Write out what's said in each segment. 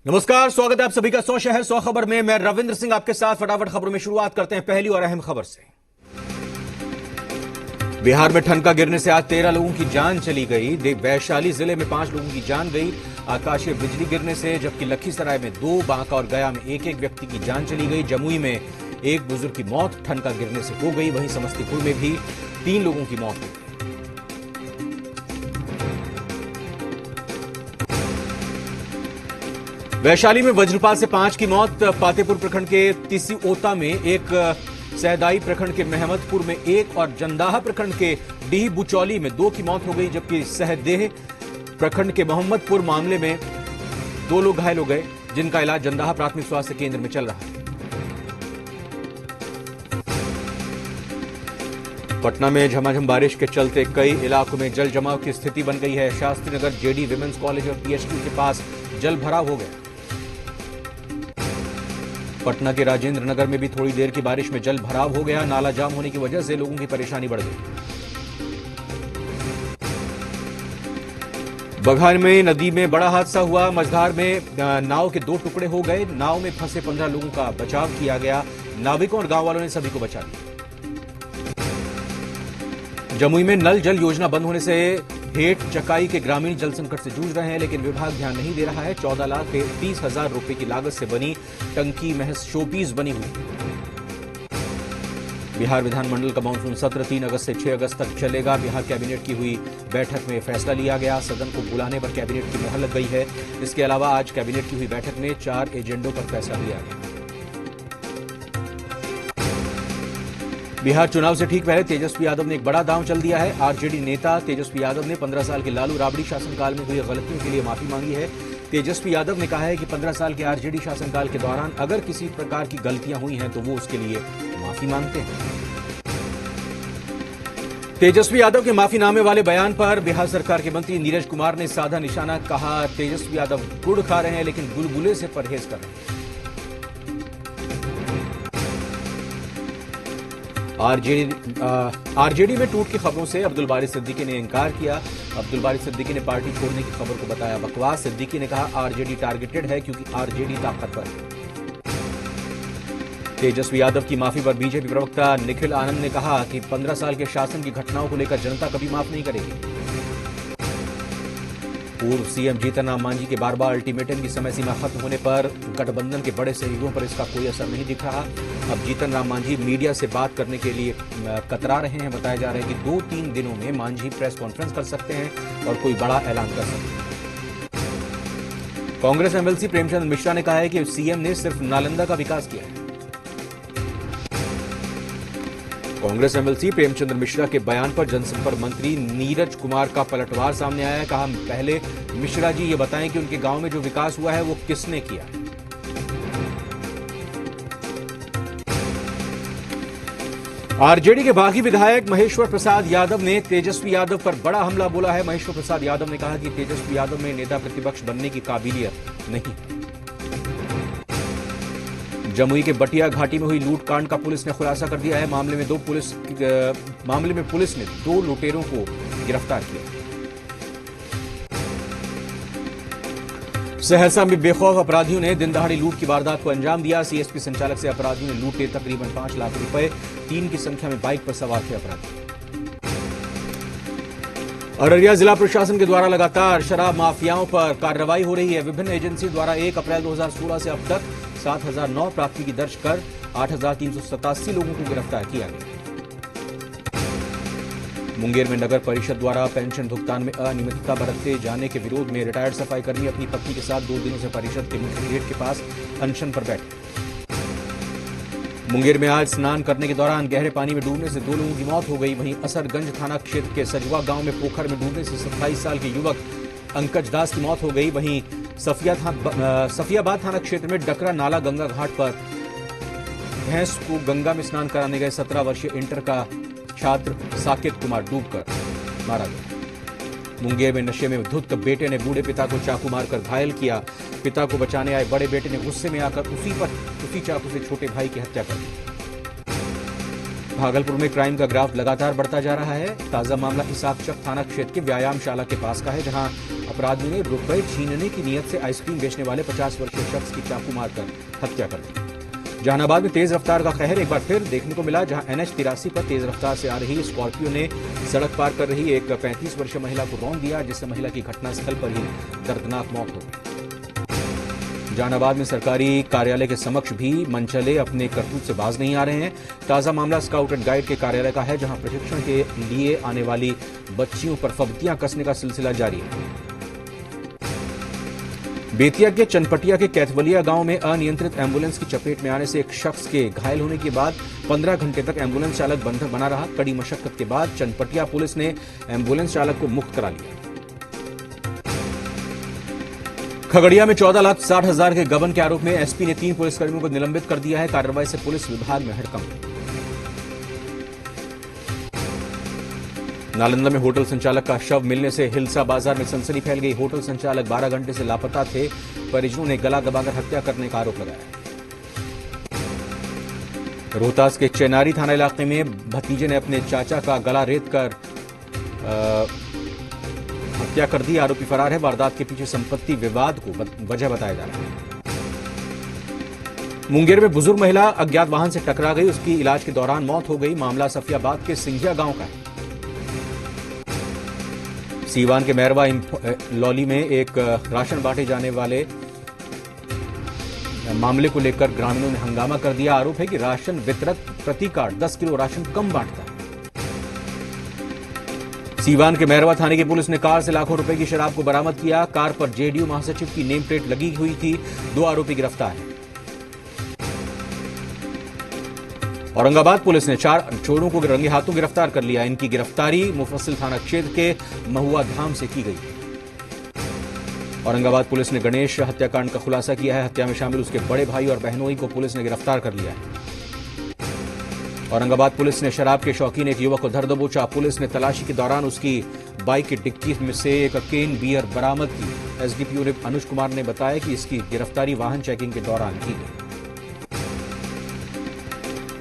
नमस्कार, स्वागत है आप सभी का 100 शहर 100 खबर में। मैं रविंद्र सिंह आपके साथ फटाफट खबरों में शुरुआत करते हैं पहली और अहम खबर से। बिहार में ठनका गिरने से आज 13 लोगों की जान चली गई। वैशाली जिले में 5 लोगों की जान गई आकाशीय बिजली गिरने से, जबकि लखीसराय में 2, बांका और गया में एक व्यक्ति की जान चली गई। जमुई में एक बुजुर्ग की मौत ठनका गिरने से हो गई। वहीं समस्तीपुर में भी 3 लोगों की मौत हो गई। वैशाली में वज्रपात से 5 की मौत। पातेपुर प्रखंड के तिसिओता में एक, सहदाई प्रखंड के मेहमदपुर में 1 और जंदाहा प्रखंड के डीह बुचौली में 2 की मौत हो गई, जबकि सहदेह प्रखंड के मोहम्मदपुर मामले में 2 लोग घायल हो गए, जिनका इलाज जंदाहा प्राथमिक स्वास्थ्य केंद्र में चल रहा है। पटना में झमाझम बारिश के चलते कई इलाकों में जल जमाव की स्थिति बन गई है। Shastri Nagar JD women's college और पीएचक्यू के पास जल भराव हो गया। पटना के राजेंद्र नगर में भी थोड़ी देर की बारिश में जल भराव हो गया। नाला जाम होने की वजह से लोगों की परेशानी बढ़ गई। बघार में नदी में बड़ा हादसा हुआ। मझधार में नाव के 2 टुकड़े हो गए। नाव में फंसे 15 लोगों का बचाव किया गया। नाविकों और गांव वालों ने सभी को बचा लिया। जमुई में नल जल योजना बंद होने से हेठ चकाई के ग्रामीण जल संकट से जूझ रहे हैं, लेकिन विभाग ध्यान नहीं दे रहा है। 14,30,000 रुपए की लागत से बनी टंकी महज शोपीस बनी हुई। बिहार विधानमंडल का मानसून सत्र 3 अगस्त से 6 अगस्त तक चलेगा। बिहार कैबिनेट की हुई बैठक में फैसला लिया गया। सदन को बुलाने पर कैबिनेट की मोहर लग गई है। इसके अलावा आज कैबिनेट की हुई बैठक में 4 एजेंडों पर फैसला लिया गया। बिहार चुनाव से ठीक पहले तेजस्वी यादव ने एक बड़ा दांव चल दिया है। आरजेडी नेता तेजस्वी यादव ने 15 साल के लालू राबड़ी शासनकाल में हुई गलतियों के लिए माफी मांगी है। तेजस्वी यादव ने कहा है कि 15 साल के आरजेडी शासनकाल के दौरान अगर किसी प्रकार की गलतियां हुई हैं तो वो उसके लिए माफी मांगते हैं। तेजस्वी यादव के माफीनामे वाले बयान पर बिहार सरकार के मंत्री नीरज कुमार ने साधा निशाना कहा। तेजस्वी यादव गुड़ खा रहे हैं लेकिन गुलगुले से परहेज कर रहे हैं। आरजेडी में टूट की खबरों से अब्दुल बारी सिद्दीकी ने इंकार किया। अब्दुल बारी सिद्दीकी ने पार्टी छोड़ने की खबर को बताया बकवास। सिद्दीकी ने कहा आरजेडी टारगेटेड है क्योंकि आरजेडी ताकतवर है। तेजस्वी यादव की माफी पर बीजेपी प्रवक्ता निखिल आनंद ने कहा कि 15 साल के शासन की घटनाओं को लेकर जनता कभी माफ नहीं करेगी। पूर्व सीएम जीतन राम मांझी के बार-बार अल्टीमेटम की समय सीमा खत्म होने पर गठबंधन के बड़े सहयोगियों पर इसका कोई असर नहीं दिख रहा। अब जीतन राम मांझी मीडिया से बात करने के लिए कतरा रहे हैं। बताया जा रहा है कि 2-3 दिनों में मांझी प्रेस कॉन्फ्रेंस कर सकते हैं और कोई बड़ा ऐलान कर सकते हैं। कांग्रेस एमएलसी प्रेमचंद मिश्रा ने कहा है कि सीएम ने सिर्फ नालंदा का विकास किया है। कांग्रेस एमएलसी प्रेमचंद मिश्रा के बयान पर जनसंपर्क मंत्री नीरज कुमार का पलटवार सामने आया है। कहा पहले मिश्रा जी ये बताएं कि उनके गांव में जो विकास हुआ है वो किसने किया। आरजेडी के बागी विधायक महेश्वर प्रसाद यादव ने तेजस्वी यादव पर बड़ा हमला बोला है। महेश्वर प्रसाद यादव ने कहा कि तेजस्वी यादव में नेता प्रतिपक्ष बनने की काबिलियत नहीं। जमुई के बटिया घाटी में हुई लूटकांड का पुलिस ने खुलासा कर दिया है। मामले में पुलिस ने 2 लुटेरों को गिरफ्तार किया। सहरसा में बेखौफ अपराधियों ने दिन दहाड़ी लूट की वारदात को अंजाम दिया। सीएसपी संचालक से अपराधियों ने लूटे तकरीबन 5 लाख रुपए। 3 की संख्या में बाइक पर सवार थे अपराधी। अररिया जिला प्रशासन के द्वारा लगातार शराब माफियाओं पर कार्रवाई हो रही है। विभिन्न एजेंसी द्वारा 1 अप्रैल 2016 से अब तक 7,009 प्राथमिकी दर्ज कर 8,387 लोगों को गिरफ्तार किया गया। मुंगेर में नगर परिषद द्वारा पेंशन भुगतान में अनियमितता बरतते जाने के विरोध में रिटायर्ड सफाई कर्मी अपनी पत्नी के साथ 2 दिनों से परिषद के मुख्य गेट के पास अनशन पर बैठे। मुंगेर में आज स्नान करने के दौरान गहरे पानी में डूबने से 2 लोगों की मौत हो गई। वहीं असरगंज थाना क्षेत्र के सजवा गांव में पोखर में डूबने से 27 साल के युवक अंकज दास की मौत हो गई। वहीं सफियाबाद थाना क्षेत्र में डकरा नाला गंगा घाट पर भैंस को गंगा में स्नान कराने गए 17 वर्षीय इंटर का छात्र साकेत कुमार डूबकर मारा गया। मुंगेर में नशे में धुत बेटे ने बूढ़े पिता को चाकू मारकर घायल किया। पिता को बचाने आए बड़े बेटे ने गुस्से में आकर उसी चाकू से छोटे भाई की हत्या कर दी। भागलपुर में क्राइम का ग्राफ लगातार बढ़ता जा रहा है। ताजा मामला इसाकचक थाना क्षेत्र के व्यायामशाला के पास का है, जहां अपराधियों ने रुपए छीनने की नीयत से आइसक्रीम बेचने वाले 50 वर्षीय शख्स की चाकू मारकर हत्या कर दी। जहानाबाद में तेज रफ्तार का कहर एक बार फिर देखने को मिला, जहां NH 83 पर तेज रफ्तार से आ रही स्कॉर्पियो ने सड़क पार कर रही एक 35 वर्षीय महिला को रौंद दिया, जिससे महिला की घटनास्थल पर ही दर्दनाक मौत हो गई। जहानाबाद में सरकारी कार्यालय के समक्ष भी मनचले अपने करतूत से बाज नहीं आ रहे हैं। ताजा मामला स्काउट एंड गाइड के कार्यालय का है, जहां प्रशिक्षण के लिए आने वाली बच्चियों पर फब्तियां कसने का सिलसिला जारी है। बेतिया के चनपटिया के कैथवलिया गांव में अनियंत्रित एम्बुलेंस की चपेट में आने से एक शख्स के घायल होने के बाद 15 घंटे तक एम्बुलेंस चालक बंधक बना रहा। कड़ी मशक्कत के बाद चनपटिया पुलिस ने एम्बुलेंस चालक को मुक्त करा लिया। खगड़िया में 14,60,000 के गबन के आरोप में एसपी ने 3 पुलिसकर्मियों को निलंबित कर दिया है। कार्रवाई से पुलिस विभाग में हड़कंप। नालंदा में होटल संचालक का शव मिलने से हिलसा बाजार में सनसनी फैल गई। होटल संचालक 12 घंटे से लापता थे। परिजनों ने गला दबाकर हत्या करने का आरोप लगाया। रोहतास के चेनारी थाना इलाके में भतीजे ने अपने चाचा का गला रेत कर हत्या कर दी। आरोपी फरार है। वारदात के पीछे संपत्ति विवाद को वजह बताया जा रहा है। मुंगेर में बुजुर्ग महिला अज्ञात वाहन से टकरा गई, उसकी इलाज के दौरान मौत हो गई। मामला सफियाबाद के सिंघिया गांव का है। सीवान के मैरवा लौली में एक राशन बांटे जाने वाले मामले को लेकर ग्रामीणों ने हंगामा कर दिया। आरोप है कि राशन वितरक प्रति कार्ड 10 किलो राशन कम बांटता है। सीवान के मैरवा थाने की पुलिस ने कार से लाखों रुपए की शराब को बरामद किया। कार पर जेडीयू महासचिव की नेम प्लेट लगी हुई थी। 2 आरोपी गिरफ्तार हैं। औरंगाबाद पुलिस ने 4 चोरों को रंगे हाथों गिरफ्तार कर लिया। इनकी गिरफ्तारी मुफस्सिल थाना क्षेत्र के महुआ धाम से की गई। औरंगाबाद पुलिस ने गणेश हत्याकांड का खुलासा किया है। हत्या में शामिल उसके बड़े भाई और बहनोई को पुलिस ने गिरफ्तार कर लिया है। औरंगाबाद पुलिस ने शराब के शौकीन एक युवक को धर दबोचा। पुलिस ने तलाशी के दौरान उसकी बाइक की डिक्की में से एक केन बियर बरामद की। एसडीपीओ अनुज कुमार ने बताया कि इसकी गिरफ्तारी वाहन चेकिंग के दौरान की गई।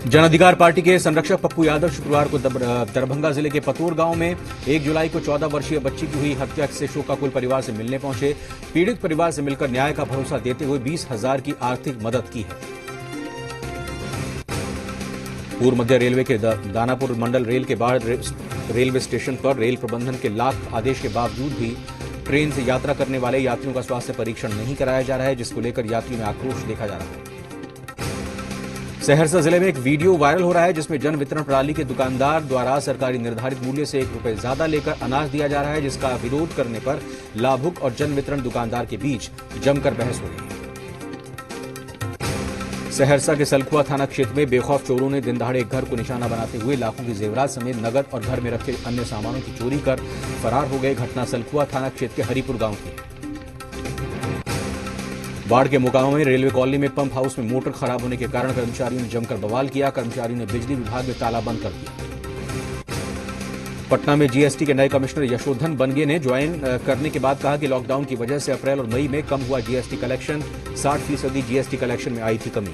जन अधिकार पार्टी के संरक्षक पप्पू यादव शुक्रवार को दरभंगा जिले के पतोर गांव में 1 जुलाई को 14 वर्षीय बच्ची की हुई हत्या से शोकाकुल परिवार से मिलने पहुंचे। पीड़ित परिवार से मिलकर न्याय का भरोसा देते हुए 20,000 की आर्थिक मदद की है। पूर्व मध्य रेलवे के दानापुर मंडल रेल के बाद रेलवे स्टेशन पर रेल प्रबंधन के लाख आदेश के बावजूद भी ट्रेन से यात्रा करने वाले यात्रियों का स्वास्थ्य परीक्षण नहीं कराया जा रहा है, जिसको लेकर यात्रियों में आक्रोश देखा जा रहा है। सहरसा जिले में एक वीडियो वायरल हो रहा है, जिसमें जन वितरण प्रणाली के दुकानदार द्वारा सरकारी निर्धारित मूल्य से ₹1 ज्यादा लेकर अनाज दिया जा रहा है, जिसका विरोध करने पर लाभुक और जन वितरण दुकानदार के बीच जमकर बहस हो रही है। सहरसा के सलखुआ थाना क्षेत्र में बेखौफ चोरों ने दिन दहाड़े एक घर को निशाना बनाते हुए लाखों की जेवरात समेत नगद और घर में रखे अन्य सामानों की चोरी कर फरार हो गए। घटना सलखुआ थाना क्षेत्र के हरिपुर गांव की है। बाढ़ के मुकाबले में रेलवे कॉलोनी में पंप हाउस में मोटर खराब होने के कारण कर्मचारियों ने जमकर बवाल किया। कर्मचारियों ने बिजली विभाग में ताला बंद कर दिया। पटना में जीएसटी के नए कमिश्नर यशोधन बनगे ने ज्वाइन करने के बाद कहा कि लॉकडाउन की वजह से अप्रैल और मई में कम हुआ जीएसटी कलेक्शन। 60% जीएसटी कलेक्शन में आई थी कमी।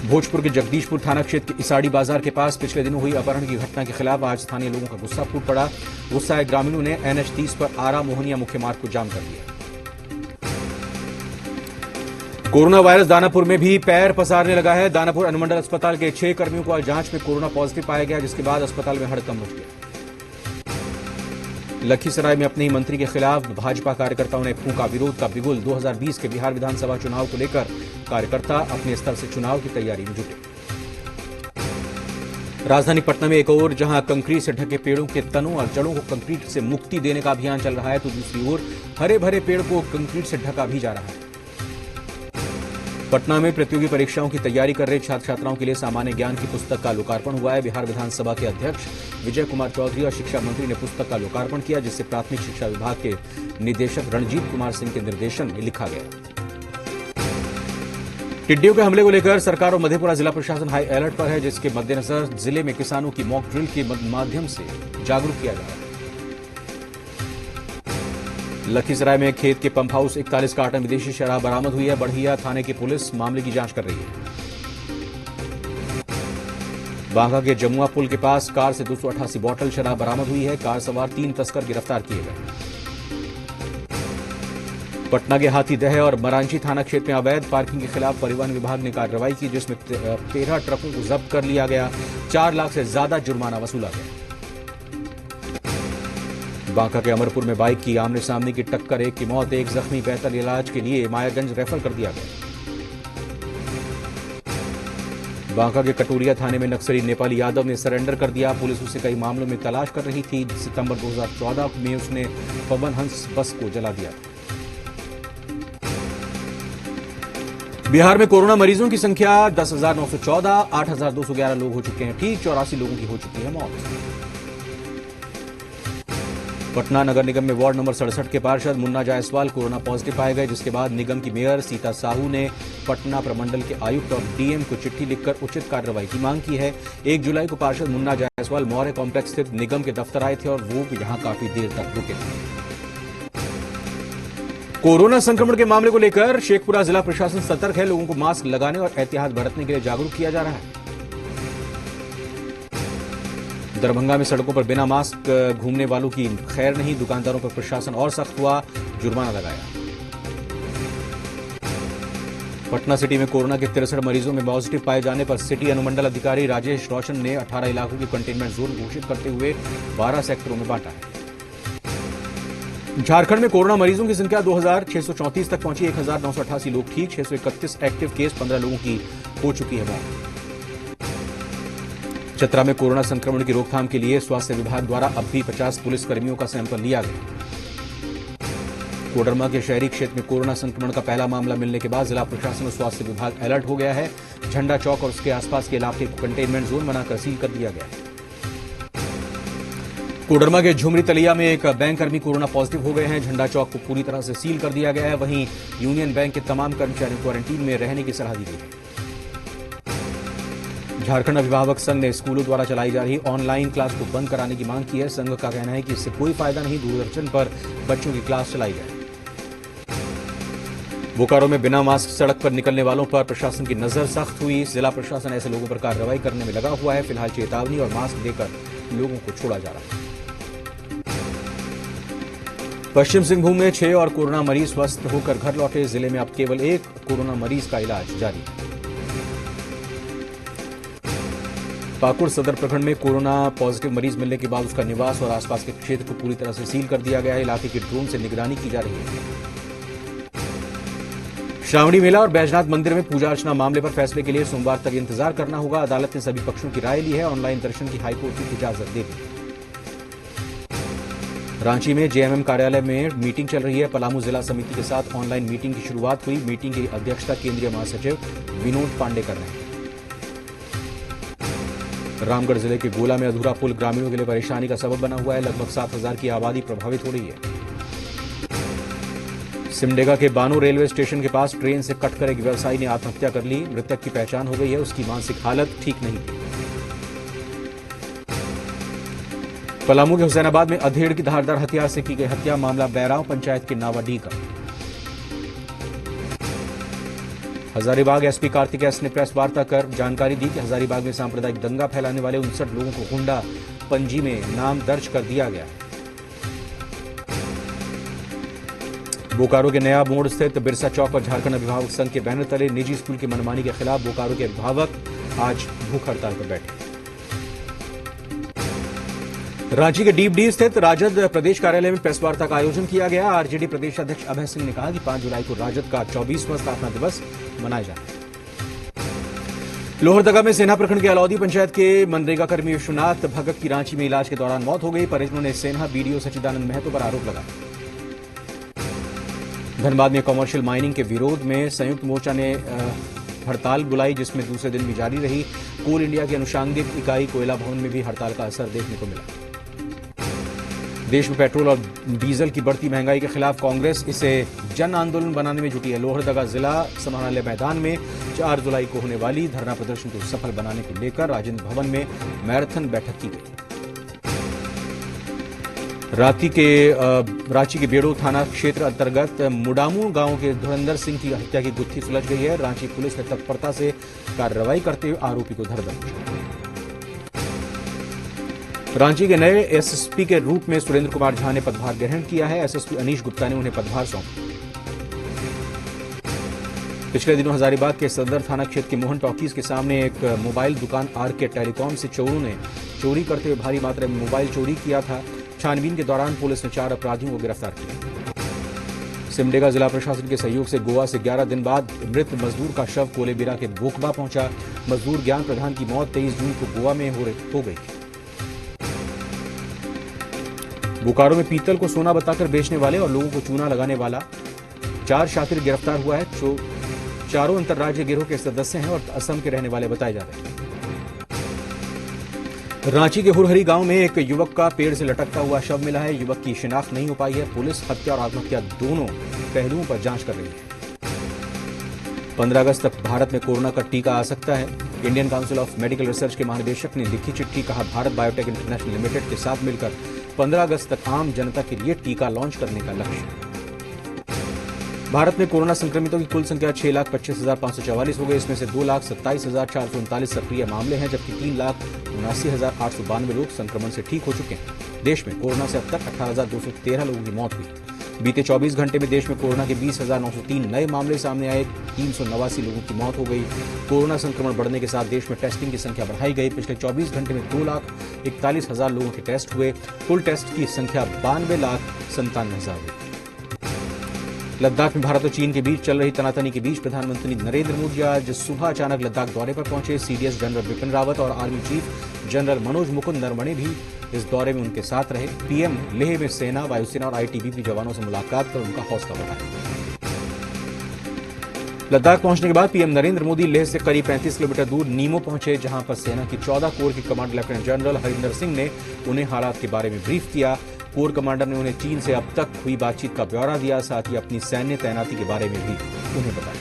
भोजपुर के जगदीशपुर थाना क्षेत्र के इसाड़ी बाजार के पास पिछले दिनों हुई अपहरण की घटना के खिलाफ आज स्थानीय लोगों का गुस्सा फूट पड़ा। गुस्साए ग्रामीणों ने NH 30 पर आरा मोहनिया मुख्य मार्ग को जाम कर दिया। कोरोना वायरस दानापुर में भी पैर पसारने लगा है। दानापुर अनुमंडल अस्पताल के 6 कर्मियों को आज जांच में कोरोना पॉजिटिव पाया गया, जिसके बाद अस्पताल में हड़कंप मच गया। लखीसराय में अपने ही मंत्री के खिलाफ भाजपा कार्यकर्ताओं ने फूंका विरोध का बिगुल। 2020 के बिहार विधानसभा चुनाव को लेकर कार्यकर्ता अपने स्तर से चुनाव की तैयारी में जुटे। राजधानी पटना में एक ओर जहां कंक्रीट से ढके पेड़ों के तनों और जड़ों को कंक्रीट से मुक्ति देने का अभियान चल रहा है, तो दूसरी ओर हरे भरे पेड़ को कंक्रीट से ढका भी जा रहा है। पटना में प्रतियोगी परीक्षाओं की तैयारी कर रहे छात्र छात्राओं के लिए सामान्य ज्ञान की पुस्तक का लोकार्पण हुआ है। बिहार विधानसभा के अध्यक्ष विजय कुमार चौधरी और शिक्षा मंत्री ने पुस्तक का लोकार्पण किया, जिसे प्राथमिक शिक्षा विभाग के निदेशक रणजीत कुमार सिंह के निर्देशन में लिखा गया। टिड्डियों के हमले को लेकर सरकार और मधेपुरा जिला प्रशासन हाई अलर्ट पर है, जिसके मद्देनजर जिले में किसानों की मॉक ड्रिल के माध्यम से जागरूक किया जा रहा है। लखीसराय में खेत के पंप हाउस 41 कार्टन विदेशी शराब बरामद हुई है। बढ़िया थाने की पुलिस मामले की जांच कर रही है। बांका के जमुआ पुल के पास कार से 288 बॉटल शराब बरामद हुई है। कार सवार 3 तस्कर गिरफ्तार किए गए। पटना के हाथीदह और मरांची थाना क्षेत्र में अवैध पार्किंग के खिलाफ परिवहन विभाग ने कार्रवाई की, जिसमें 13 ट्रकों को जब्त कर लिया गया। 4 लाख से ज्यादा जुर्माना वसूला गया। बांका के अमरपुर में बाइक की आमने सामने की टक्कर, 1 की मौत, 1 जख्मी, बेहतर इलाज के लिए मायागंज रेफर कर दिया गया। बांका के कटोरिया थाने में नक्सली नेपाली यादव ने सरेंडर कर दिया। पुलिस उसे कई मामलों में तलाश कर रही थी। सितंबर 2014 में उसने पवन हंस बस को जला दिया। बिहार में कोरोना मरीजों की संख्या 10,914, 8,211 लोग हो चुके हैं ठीक, 84 लोगों की हो चुकी है मौत। पटना नगर निगम में वार्ड नंबर 67 के पार्षद मुन्ना जायसवाल कोरोना पॉजिटिव पाए गए, जिसके बाद निगम की मेयर सीता साहू ने पटना प्रमंडल के आयुक्त और डीएम को चिट्ठी लिखकर उचित कार्रवाई की मांग की है। 1 जुलाई को पार्षद मुन्ना जायसवाल मौर्य कॉम्प्लेक्स स्थित निगम के दफ्तर आए थे और वो यहां काफी देर तक रुके थे। कोरोना संक्रमण के मामले को लेकर शेखपुरा जिला प्रशासन सतर्क है। लोगों को मास्क लगाने और एहतियात बरतने के लिए जागरूक किया जा रहा है। दरभंगा में सड़कों पर बिना मास्क घूमने वालों की खैर नहीं, दुकानदारों पर प्रशासन और सख्त हुआ, जुर्माना लगाया। पटना सिटी में कोरोना के 63 मरीजों में पॉजिटिव पाए जाने पर सिटी अनुमंडल अधिकारी राजेश रोशन ने 18 इलाकों की कंटेनमेंट जोन घोषित करते हुए 12 सेक्टरों में बांटा है। झारखंड में कोरोना मरीजों की संख्या 2,634 तक पहुंची, 1,988 लोग ठीक, 631 एक्टिव केस, 15 लोगों की हो चुकी है मौत। चतरा में कोरोना संक्रमण की रोकथाम के लिए स्वास्थ्य विभाग द्वारा अब भी 50 पुलिसकर्मियों का सैंपल लिया गया। कोडरमा के शहरी क्षेत्र में कोरोना संक्रमण का पहला मामला मिलने के बाद जिला प्रशासन और स्वास्थ्य विभाग अलर्ट हो गया है। झंडा चौक और उसके आसपास के इलाके को कंटेनमेंट जोन बनाकर सील कर दिया गया है। कोडरमा के झुमरी तलिया में एक बैंक कर्मी कोरोना पॉजिटिव हो गए हैं। झंडा चौक को पूरी तरह से सील कर दिया गया है। वहीं यूनियन बैंक के तमाम कर्मचारियों को क्वारंटीन में रहने की सलाह दी गई है। झारखंड अभिभावक संघ ने स्कूलों द्वारा चलाई जा रही ऑनलाइन क्लास को बंद कराने की मांग की है। संघ का कहना है कि इससे कोई फायदा नहीं, दूरदर्शन पर बच्चों की क्लास चलाई जाए। बोकारो में बिना मास्क सड़क पर निकलने वालों पर प्रशासन की नजर सख्त हुई। जिला प्रशासन ऐसे लोगों पर कार्रवाई करने में लगा हुआ है। फिलहाल चेतावनी और मास्क देकर लोगों को छोड़ा जा रहा है। पश्चिम सिंहभूम में 6 और कोरोना मरीज स्वस्थ होकर घर लौटे। जिले में अब केवल 1 कोरोना मरीज का इलाज जारी है। पाकुड़ सदर प्रखंड में कोरोना पॉजिटिव मरीज मिलने के बाद उसका निवास और आसपास के क्षेत्र को पूरी तरह से सील कर दिया गया है। इलाके की ड्रोन से निगरानी की जा रही है। श्रावणी मेला और बैजनाथ मंदिर में पूजा अर्चना मामले पर फैसले के लिए सोमवार तक इंतजार करना होगा। अदालत ने सभी पक्षों की राय ली है। ऑनलाइन दर्शन की हाईकोर्ट की इजाजत दे दी। रांची में जेएमएम कार्यालय में मीटिंग चल रही है। पलामू जिला समिति के साथ ऑनलाइन मीटिंग की शुरुआत हुई। मीटिंग की अध्यक्षता केंद्रीय महासचिव विनोद पांडे कर रहे हैं। रामगढ़ जिले के गोला में अधूरा पुल ग्रामीणों के लिए परेशानी का सबब बना हुआ है। लगभग 7,000 की आबादी प्रभावित हो रही है। सिमडेगा के बानो रेलवे स्टेशन के पास ट्रेन से कटकर एक व्यवसायी ने आत्महत्या कर ली। मृतक की पहचान हो गई है। उसकी मानसिक हालत ठीक नहीं थी। पलामू के हुसैनाबाद में अधेड़ की धारदार हथियार से की गई हत्या, मामला बैराव पंचायत के नावाडीह का। हजारीबाग एसपी कार्तिक एस ने प्रेस वार्ता कर जानकारी दी कि हजारीबाग में सांप्रदायिक दंगा फैलाने वाले 59 लोगों को गुंडा पंजी में नाम दर्ज कर दिया गया। बोकारो के नया मोड़ स्थित बिरसा चौक पर झारखंड अभिभावक संघ के बैनर तले निजी स्कूल की मनमानी के खिलाफ बोकारो के अभिभावक आज भूख हड़ताल पर बैठे। रांची के डीप डी स्थित राजद प्रदेश कार्यालय में प्रेस वार्ता का आयोजन किया गया। आरजेडी प्रदेश अध्यक्ष अभय सिंह ने कहा कि 5 जुलाई को राजद का 24वां स्थापना दिवस मनाया जाएगा। लोहरदगा में सेन्हा प्रखंड के अलौदी पंचायत के मनरेगा कर्मी विश्वनाथ भगत की रांची में इलाज के दौरान मौत हो गई। परिजनों ने सेन्हा बीडीओ सचिदानंद महतो पर आरोप लगाया। धनबाद में कमर्शियल माइनिंग के विरोध में संयुक्त मोर्चा ने हड़ताल बुलाई, जिसमें दूसरे दिन भी जारी रही। कोल इंडिया की अनुषंगिक इकाई कोयला भवन में भी हड़ताल का असर देखने को मिला। देश में पेट्रोल और डीजल की बढ़ती महंगाई के खिलाफ कांग्रेस इसे जन आंदोलन बनाने में जुटी है। लोहरदगा जिला समाहरणालय मैदान में 4 जुलाई को होने वाली धरना प्रदर्शन को सफल बनाने को लेकर राजेंद्र भवन में मैराथन बैठक की गई। रांची के बेड़ो थाना क्षेत्र अंतर्गत मुडामू गांव के धुरंधर सिंह की हत्या की गुत्थी सुलझ गई है। रांची पुलिस ने तत्परता से कार्रवाई करते हुए आरोपी को धर दबोचा। रांची के नए एसएसपी के रूप में सुरेंद्र कुमार झा ने पदभार ग्रहण किया है। एसएसपी अनीश गुप्ता ने उन्हें पदभार सौंपा। पिछले दिनों हजारीबाग के सदर थाना क्षेत्र के मोहन टॉकीज के सामने एक मोबाइल दुकान आरके टेलीकॉम से चोरों ने चोरी करते हुए भारी मात्रा में मोबाइल चोरी किया था। छानबीन के दौरान पुलिस ने 4 अपराधियों को गिरफ्तार किया। सिमडेगा जिला प्रशासन के सहयोग से गोवा से 11 दिन बाद मृत मजदूर का शव कोलेबिरा के बोकबा पहुंचा। मजदूर ज्ञान प्रधान की मौत 23 जून को गोवा में हो गई। बोकारो में पीतल को सोना बताकर बेचने वाले और लोगों को चूना लगाने वाला 4 शातिर गिरफ्तार हुआ है। चारों अंतर्राज्यीय गिरोह के सदस्य हैं और असम के रहने वाले बताए जा रहे हैं। रांची के हुरहरी गांव में एक युवक का पेड़ से लटकता हुआ शव मिला है। युवक की शिनाख्त नहीं हो पाई है। पुलिस हत्या और आत्महत्या दोनों पहलुओं पर जांच कर रही है। 15 अगस्त तक भारत में कोरोना का टीका आ सकता है। Indian council of medical research के महानिदेशक ने लिखी चिट्ठी, कहा भारत बायोटेक इंटरनेशनल लिमिटेड के साथ मिलकर 15 अगस्त तक आम जनता के लिए टीका लॉन्च करने का लक्ष्य। भारत में कोरोना संक्रमितों की कुल संख्या 6,25,544 हो गई। इसमें से 2,27,439 सक्रिय मामले हैं, जबकि 3,79,892 लोग संक्रमण से ठीक हो चुके हैं। देश में कोरोना से अब तक 18,213 लोगों की मौत हुई। बीते 24 घंटे में देश में कोरोना के 20,903 नए मामले सामने आए। 389 लोगों की मौत हो गई। कोरोना संक्रमण बढ़ने के साथ देश में टेस्टिंग की संख्या बढ़ाई गई। पिछले 24 घंटे में 2,41,000 लोगों के टेस्ट हुए। कुल टेस्ट की संख्या 92,97,000 हुई। लद्दाख में भारत और चीन के बीच चल रही तनातनी के बीच प्रधानमंत्री नरेंद्र मोदी आज सुबह अचानक लद्दाख दौरे पर पहुंचे। सीडीएस जनरल बिपिन रावत और army chief general Manoj Mukund Naravane भी इस दौरे में उनके साथ रहे। पीएम लेह में सेना, वायुसेना और आईटीबीपी जवानों से मुलाकात कर उनका हौसला बढ़ाया। लद्दाख पहुंचने के बाद पीएम नरेंद्र मोदी लेह से करीब 35 किलोमीटर दूर नीमो पहुंचे, जहां पर सेना की 14 कोर की commander lieutenant general Harinder Singh ने उन्हें हालात के बारे में ब्रीफ किया। कोर कमांडर ने उन्हें चीन से अब तक हुई बातचीत का ब्यौरा दिया, साथ ही अपनी सैन्य तैनाती के बारे में भी उन्हें बताया।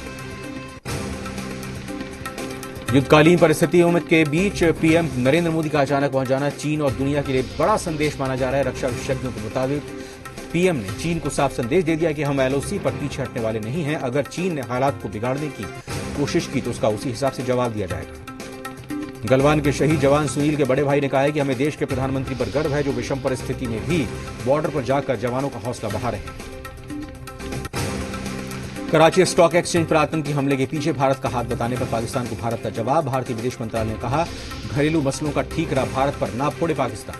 युद्धकालीन परिस्थितियों के बीच पीएम नरेंद्र मोदी का अचानक पहुंच जाना चीन और दुनिया के लिए बड़ा संदेश माना जा रहा है। रक्षा विशेषज्ञों के मुताबिक पीएम ने चीन को साफ संदेश दे दिया कि हम एलओसी पर पीछे हटने वाले नहीं हैं। अगर चीन ने हालात को बिगाड़ने की कोशिश की तो उसका उसी हिसाब से जवाब दिया जाएगा। गलवान के शहीद जवान सुनील के बड़े भाई ने कहा है कि हमें देश के प्रधानमंत्री पर गर्व है, जो विषम परिस्थिति में भी बॉर्डर पर जाकर जवानों का हौसला बढ़ा रहे हैं। कराची स्टॉक एक्सचेंज पर आतंकी हमले के पीछे भारत का हाथ बताने पर पाकिस्तान को भारत का जवाब। भारतीय विदेश मंत्रालय ने कहा, घरेलू मसलों का ठीकरा भारत पर ना फोड़े पाकिस्तान।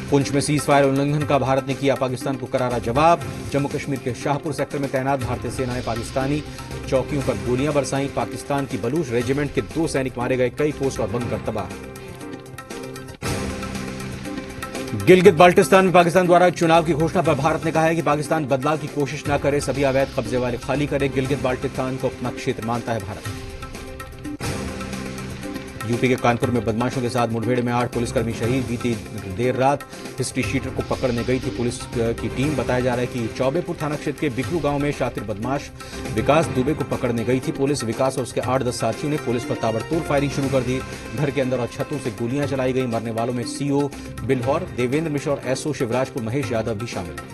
पुंछ में सीज फायर उल्लंघन का भारत ने किया पाकिस्तान को करारा जवाब। जम्मू कश्मीर के शाहपुर सेक्टर में तैनात भारतीय सेना ने पाकिस्तानी चौकियों पर गोलियां बरसाई। पाकिस्तान की बलूच रेजिमेंट के 2 सैनिक मारे गए, कई पोस्ट और बंकर तबाह। गिलगित बाल्टिस्तान में पाकिस्तान द्वारा चुनाव की घोषणा पर भारत ने कहा है कि पाकिस्तान बदलाव की कोशिश न करे, सभी अवैध कब्जे वाले खाली करे। गिलगित बाल्टिस्तान को अपना क्षेत्र मानता है भारत। यूपी के कानपुर में बदमाशों के साथ मुठभेड़ में 8 पुलिसकर्मी शहीद। बीती देर रात हिस्ट्री शीटर को पकड़ने गई थी पुलिस की टीम। बताया जा रहा है कि चौबेपुर थाना क्षेत्र के बिकरू गांव में शातिर बदमाश विकास दुबे को पकड़ने गई थी पुलिस। विकास और उसके 8-10 साथियों ने पुलिस पर ताबड़तोड़ फायरिंग शुरू कर दी। घर के अंदर और छतों से गोलियां चलाई गई। मरने वालों में सीओ बिल्हौर देवेंद्र मिश्र और एसओ शिवराजपुर महेश यादव भी शामिल हैं।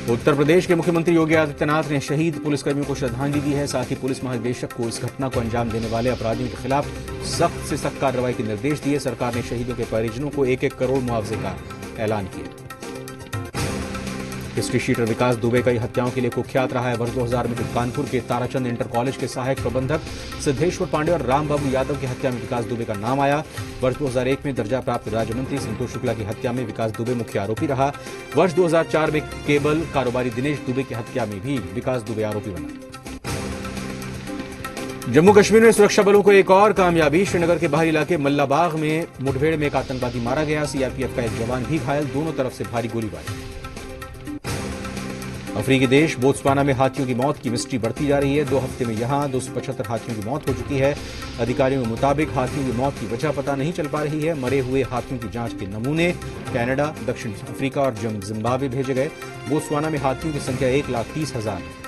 उत्तर प्रदेश के मुख्यमंत्री योगी आदित्यनाथ ने शहीद पुलिसकर्मियों को श्रद्धांजलि दी है। साथ ही पुलिस महानिदेशक को इस घटना को अंजाम देने वाले अपराधियों के खिलाफ सख्त से सख्त कार्रवाई के निर्देश दिए। सरकार ने शहीदों के परिजनों को 1-1 करोड़ मुआवजे का ऐलान किया। हिस्ट्री शीटर विकास दुबे कई हत्याओं के लिए कुख्यात रहा है। वर्ष 2000 में कानपुर के ताराचंद इंटर कॉलेज के सहायक प्रबंधक सिद्धेश्वर पांडे और रामबाबू यादव की हत्या में विकास दुबे का नाम आया। वर्ष 2001 में दर्जा प्राप्त राज्य मंत्री संतोष शुक्ला की हत्या में विकास दुबे मुख्य आरोपी रहा। वर्ष 2004 में केबल कारोबारी दिनेश दुबे की हत्या में भी विकास दुबे आरोपी बना। जम्मू कश्मीर में सुरक्षा बलों को एक और कामयाबी। श्रीनगर के बाहरी इलाके मल्लाबाग में मुठभेड़ में एक आतंकवादी मारा गया। सीआरपीएफ का एक जवान भी घायल। दोनों तरफ से भारी गोलीबारी। अफ्रीकी देश बोत्सवाना में हाथियों की मौत की मिस्ट्री बढ़ती जा रही है। 2 हफ्ते में यहां 275 हाथियों की मौत हो चुकी है। अधिकारियों के मुताबिक हाथियों की मौत की वजह पता नहीं चल पा रही है। मरे हुए हाथियों की जांच के नमूने कनाडा, दक्षिण अफ्रीका और जिम्बाब्वे भेजे गए। बोत्सवाना में हाथियों की संख्या 1,30,000 है।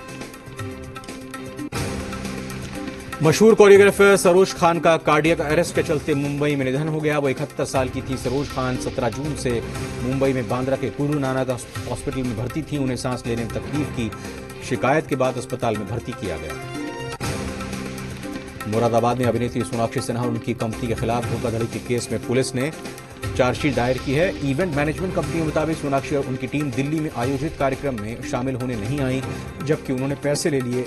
मशहूर कोरियोग्राफर सरोज खान का कार्डियक अरेस्ट के चलते मुंबई में निधन हो गया। वो 71 साल की थी। सरोज खान 17 जून से मुंबई में बांद्रा के गुरु नानक हॉस्पिटल में भर्ती थी। उन्हें सांस लेने में तकलीफ की शिकायत के बाद अस्पताल में भर्ती किया गया। मुरादाबाद में अभिनेत्री सोनाक्षी सिन्हा और उनकी कंपनी के खिलाफ धोखाधड़ी के केस में पुलिस ने चार्जशीट दायर की है। इवेंट मैनेजमेंट कंपनी के मुताबिक सोनाक्षी और उनकी टीम दिल्ली में आयोजित कार्यक्रम में शामिल होने नहीं आई, जबकि उन्होंने पैसे ले लिए।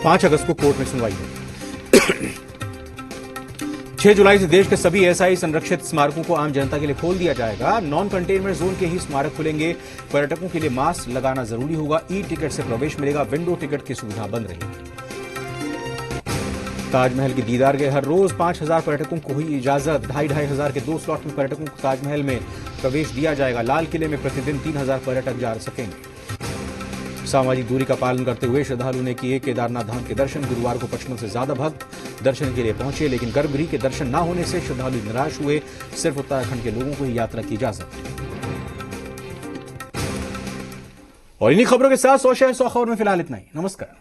5 अगस्त को कोर्ट में सुनवाई होगी। 6 जुलाई से देश के सभी एसआई संरक्षित स्मारकों को आम जनता के लिए खोल दिया जाएगा। नॉन कंटेनमेंट जोन के ही स्मारक खुलेंगे। पर्यटकों के लिए मास्क लगाना जरूरी होगा। ई टिकट से प्रवेश मिलेगा। विंडो टिकट की सुविधा बंद रहेगी। ताजमहल के दीदार के हर रोज 5,000 पर्यटकों को हुई इजाजत। 2,500 के 2 स्लॉट में पर्यटकों को ताजमहल में प्रवेश दिया जाएगा। लाल किले में प्रतिदिन 3,000 पर्यटक जा सकेंगे। सामाजिक दूरी का पालन करते हुए श्रद्धालु ने किए केदारनाथ धाम के दर्शन। गुरुवार को 55 से ज्यादा भक्त दर्शन के लिए पहुंचे, लेकिन गर्भगृह के दर्शन न होने से श्रद्धालु निराश हुए। सिर्फ उत्तराखंड के लोगों को ही यात्रा की इजाजत। और इन्हीं खबरों के साथ 100 शहर 100 खबर में फिलहाल इतना ही। नमस्कार।